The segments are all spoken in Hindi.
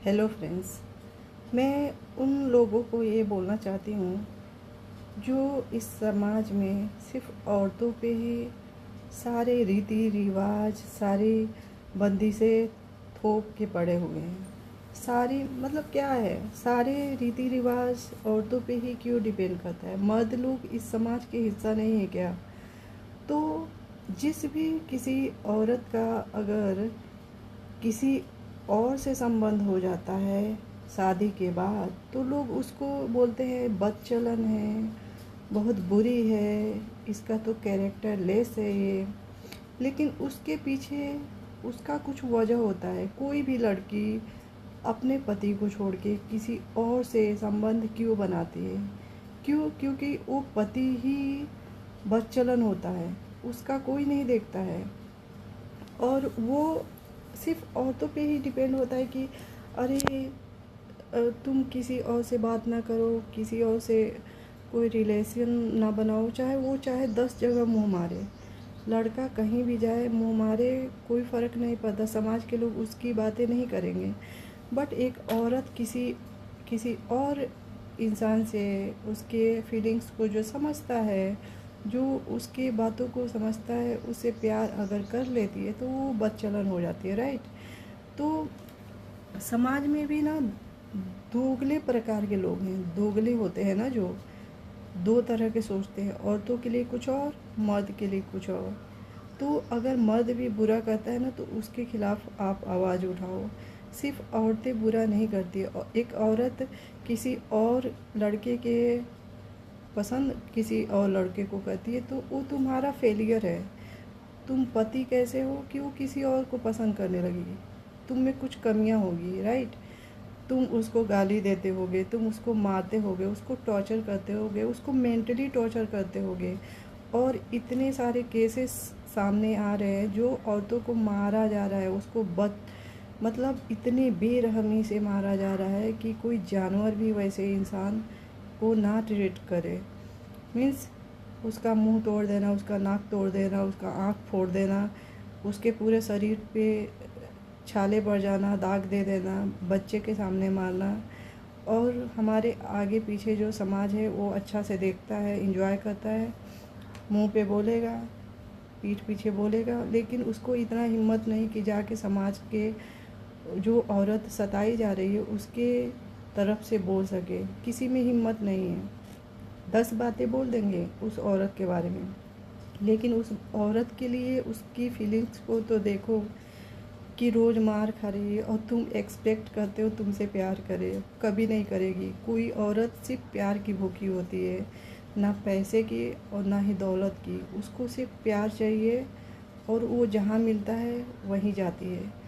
Hello friends. मैं उन लोगों को ये बोलना चाहती हूँ जो इस समाज में सिर्फ औरतों पे ही सारे रीति रिवाज, सारी बंदिशें थोप के पड़े हुए हैं। सारी मतलब क्या है, सारे रीति रिवाज औरतों पे ही क्यों डिपेंड करता है? मर्द लोग इस समाज के हिस्सा नहीं है क्या? तो जिस भी किसी औरत का अगर किसी और से संबंध हो जाता है शादी के बाद, तो लोग उसको बोलते हैं बदचलन है, बहुत बुरी है, इसका तो कैरेक्टर लेस है ये। लेकिन उसके पीछे उसका कुछ वजह होता है। कोई भी लड़की अपने पति को छोड़ के किसी और से संबंध क्यों बनाती है? क्यों? क्योंकि वो पति ही बदचलन होता है, उसका कोई नहीं देखता है। और वो सिर्फ औरतों पे ही डिपेंड होता है कि अरे तुम किसी और से बात ना करो, किसी और से कोई रिलेशन ना बनाओ, चाहे 10 जगह मुंह मारे। लड़का कहीं भी जाए मुंह मारे, कोई फ़र्क नहीं पड़ता, समाज के लोग उसकी बातें नहीं करेंगे। बट एक औरत किसी किसी और इंसान से उसके फीलिंग्स को जो समझता है, जो उसकी बातों को समझता है, उससे प्यार अगर कर लेती है तो वो बदचलन हो जाती है, राइट? तो समाज में भी ना दोगले प्रकार के लोग हैं, दोगले होते हैं ना, जो दो तरह के सोचते हैं, औरतों के लिए कुछ और, मर्द के लिए कुछ और। तो अगर मर्द भी बुरा करता है ना, तो उसके खिलाफ आप आवाज़ उठाओ। सिर्फ औरतें बुरा नहीं करती। एक औरत किसी और लड़के के पसंद किसी और लड़के को करती है तो वो तुम्हारा फेलियर है। तुम पति कैसे हो कि वो किसी और को पसंद करने लगेगी? तुम में कुछ कमियां होगी, राइट? तुम उसको गाली देते होगे, तुम उसको मारते होगे, उसको टॉर्चर करते होगे, उसको मेंटली टॉर्चर करते होगे। और इतने सारे केसेस सामने आ रहे हैं जो औरतों को मारा जा रहा है, उसको मतलब इतने बेरहमी से मारा जा रहा है कि कोई जानवर भी वैसे इंसान को ना ट्रीट करे। मीन्स उसका मुंह तोड़ देना, उसका नाक तोड़ देना, उसका आँख फोड़ देना, उसके पूरे शरीर पे छाले पड़ जाना, दाग दे देना, बच्चे के सामने मारना। और हमारे आगे पीछे जो समाज है वो अच्छा से देखता है, एंजॉय करता है, मुंह पे बोलेगा, पीठ पीछे बोलेगा, लेकिन उसको इतना हिम्मत नहीं कि जाके समाज के जो औरत सताई जा रही है उसके तरफ से बोल सके। किसी में हिम्मत नहीं है। 10 बातें बोल देंगे उस औरत के बारे में, लेकिन उस औरत के लिए उसकी फीलिंग्स को तो देखो कि रोज़ मार खा रही है और तुम एक्सपेक्ट करते हो तुमसे प्यार करे। कभी नहीं करेगी। कोई औरत सिर्फ प्यार की भूखी होती है, ना पैसे की और ना ही दौलत की। उसको सिर्फ प्यार चाहिए और वो जहाँ मिलता है वहीं जाती है।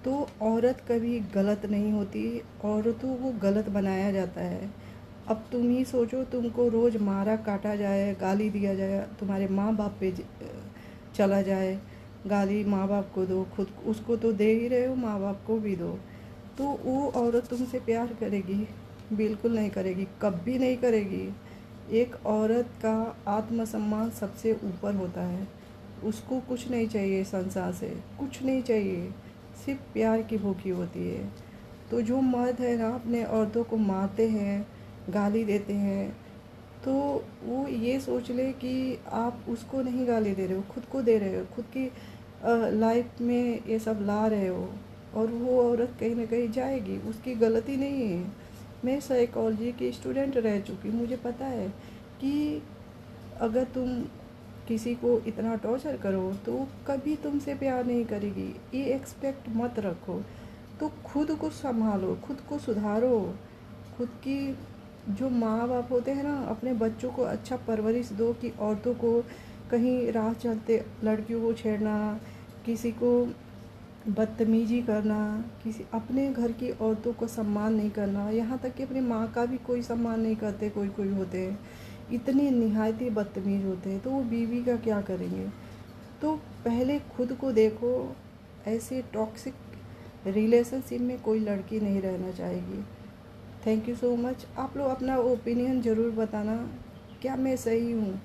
तो औरत कभी गलत नहीं होती, औरतों को गलत बनाया जाता है। अब तुम ही सोचो, तुमको रोज़ मारा काटा जाए, गाली दिया जाए, तुम्हारे माँ बाप पे चला जाए, गाली माँ बाप को दो, खुद उसको तो दे ही रहे हो, माँ बाप को भी दो, तो वो औरत तुमसे प्यार करेगी? बिल्कुल नहीं करेगी, कभी नहीं करेगी। एक औरत का आत्मसम्मान सबसे ऊपर होता है। उसको कुछ नहीं चाहिए संसार से, कुछ नहीं चाहिए, सिर्फ प्यार की भूखी होती है। तो जो मर्द है ना अपने औरतों को मारते हैं, गाली देते हैं, तो वो ये सोच ले कि आप उसको नहीं गाली दे रहे हो, खुद को दे रहे हो, खुद की लाइफ में ये सब ला रहे हो। और वो औरत कहीं ना कहीं जाएगी, उसकी गलती नहीं है। मैं साइकोलॉजी की स्टूडेंट रह चुकी, मुझे पता है कि अगर तुम किसी को इतना टॉर्चर करो तो वो कभी तुमसे प्यार नहीं करेगी, ये एक्सपेक्ट मत रखो। तो खुद को संभालो, खुद को सुधारो। खुद की जो माँ बाप होते हैं ना, अपने बच्चों को अच्छा परवरिश दो कि औरतों को कहीं राह चलते लड़कियों को छेड़ना, किसी को बदतमीजी करना, किसी अपने घर की औरतों को सम्मान नहीं करना, यहाँ तक कि अपनी माँ का भी कोई सम्मान नहीं करते। कोई कोई होते हैं इतने निहायती बदतमीज होते हैं, तो वो बीवी का क्या करेंगे? तो पहले खुद को देखो। ऐसे टॉक्सिक रिलेशनशिप में कोई लड़की नहीं रहना चाहेगी। Thank you so much. आप लोग अपना ओपिनियन ज़रूर बताना, क्या मैं सही हूँ?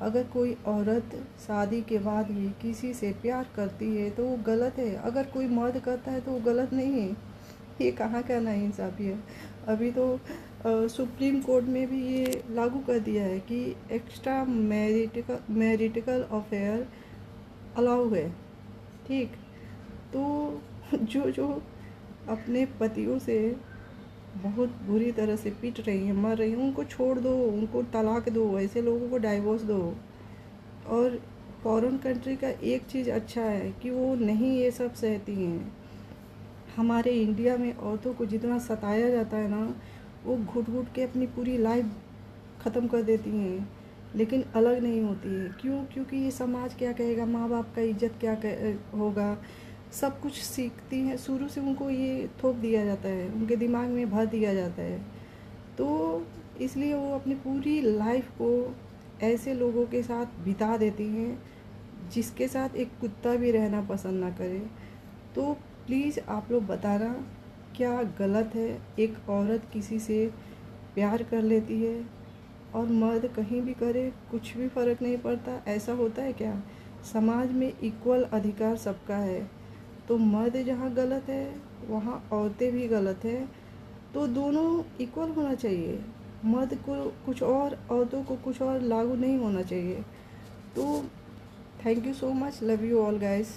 अगर कोई औरत शादी के बाद भी किसी से प्यार करती है तो वो गलत है, अगर कोई मर्द करता है तो वो गलत नहीं है। ये कहाँ का नाइंसाफ़ी है। अभी तो सुप्रीम कोर्ट में भी ये लागू कर दिया है कि एक्स्ट्रा मैरिटिकल अफेयर अलाउ है। ठीक, तो जो जो अपने पतियों से बहुत बुरी तरह से पीट रही हैं, मर रही हैं, उनको छोड़ दो, उनको तलाक दो, ऐसे लोगों को डाइवोर्स दो। और फॉरेन कंट्री का एक चीज़ अच्छा है कि वो नहीं ये सब सहती हैं। हमारे इंडिया में औरतों को जितना सताया जाता है ना, वो घुट घुट के अपनी पूरी लाइफ ख़त्म कर देती हैं, लेकिन अलग नहीं होती है। क्यों? क्योंकि ये समाज क्या कहेगा, माँ बाप का इज्जत क्या होगा, सब कुछ सीखती हैं। शुरू से उनको ये थोप दिया जाता है, उनके दिमाग में भर दिया जाता है। तो इसलिए वो अपनी पूरी लाइफ को ऐसे लोगों के साथ बिता देती हैं जिसके साथ एक कुत्ता भी रहना पसंद ना करे। तो प्लीज़ आप लोग बताना क्या गलत है? एक औरत किसी से प्यार कर लेती है और मर्द कहीं भी करे, कुछ भी फ़र्क नहीं पड़ता। ऐसा होता है क्या? समाज में इक्वल अधिकार सबका है। तो मर्द जहाँ गलत है वहाँ औरतें भी गलत हैं। तो दोनों इक्वल होना चाहिए। मर्द को कुछ और, औरतों को कुछ और लागू नहीं होना चाहिए। तो thank you so much, love you all guys.